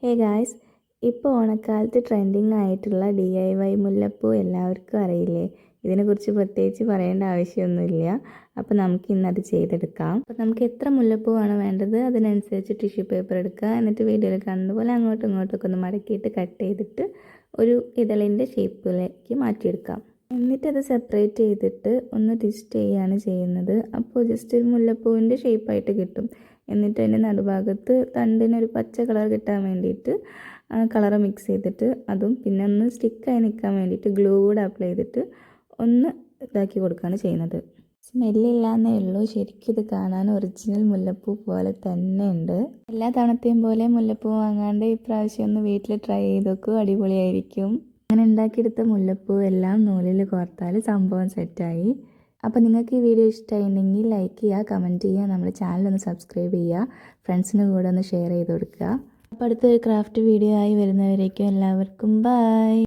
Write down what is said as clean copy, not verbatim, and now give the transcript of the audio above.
Hey guys, ഇപ്പോൾ ഓണക്കാലത്ത് trending ആയിട്ടുള്ള DIY മുല്ലപ്പൂ എല്ലാവർക്കും അറിയില്ലേ? ഇതിനെക്കുറിച്ച് പ്രത്യേകിച്ച് പറയേണ്ട ആവശ്യമൊന്നുമില്ല. അപ്പോൾ നമുക്ക് ഇന്നത് ചെയ്തെടുക്കാം. അപ്പോൾ നമുക്ക് എത്ര മുല്ലപ്പൂവാണ് വേണ്ടത് അതിനനുസരിച്ച് ടിഷ്യൂ പേപ്പർ എടുക്കുക. എന്നിട്ട് വീഡിയോയിൽ കാണുന്ന പോലെ അങ്ങോട്ടും ഇങ്ങോട്ടൊക്കെ ഒന്ന് മടക്കിയിട്ട് കട്ട് ചെയ്തിട്ട് ഒരു ഇതളിൻ്റെ ഷേപ്പിലേക്ക് മാറ്റിയെടുക്കാം. എന്നിട്ടത് സെപ്പറേറ്റ് ചെയ്തിട്ട് ഒന്ന് ട്വിസ്റ്റ് ചെയ്യുകയാണ് ചെയ്യുന്നത്. അപ്പോൾ ജസ്റ്റ് ഒരു മുല്ലപ്പൂവിൻ്റെ ഷേപ്പായിട്ട് കിട്ടും. എന്നിട്ട് അതിൻ്റെ നടുഭാഗത്ത് തണ്ടിനൊരു പച്ച കളർ കിട്ടാൻ വേണ്ടിയിട്ട് കളർ മിക്സ് ചെയ്തിട്ട് അതും പിന്നെ ഒന്ന് സ്റ്റിക്കായി നിൽക്കാൻ വേണ്ടിയിട്ട് ഗ്ലൂ കൂടെ അപ്ലൈ ചെയ്തിട്ട് ഒന്ന് ഇതാക്കി കൊടുക്കുകയാണ് ചെയ്യുന്നത്. സ്മെല്ലില്ലാന്നേ ഉള്ളൂ, ശരിക്കും ഇത് കാണാൻ ഒറിജിനൽ മുല്ലപ്പൂ പോലെ തന്നെ ഉണ്ട്. എല്ലാ തവണത്തെയും പോലെ മുല്ലപ്പൂ വാങ്ങാണ്ട് ഇപ്രാവശ്യം ഒന്ന് വീട്ടിൽ ട്രൈ ചെയ്ത് നോക്കൂ, അടിപൊളിയായിരിക്കും. അങ്ങനെ ഉണ്ടാക്കിയെടുത്ത മുല്ലപ്പൂ എല്ലാം നൂലിൽ കോർത്താൽ സംഭവം സെറ്റായി. അപ്പോൾ നിങ്ങൾക്ക് ഈ വീഡിയോ ഇഷ്ടമായിട്ടുണ്ടെങ്കിൽ ലൈക്ക് ചെയ്യുക, കമൻറ്റ് ചെയ്യുക, നമ്മുടെ ചാനലൊന്ന് സബ്സ്ക്രൈബ് ചെയ്യുക, ഫ്രണ്ട്സിന് കൂടെ ഒന്ന് ഷെയർ ചെയ്ത് കൊടുക്കുക. അപ്പോൾ അടുത്തൊരു ക്രാഫ്റ്റ് വീഡിയോ ആയി വരുന്നവരേക്കും എല്ലാവർക്കും ബൈ.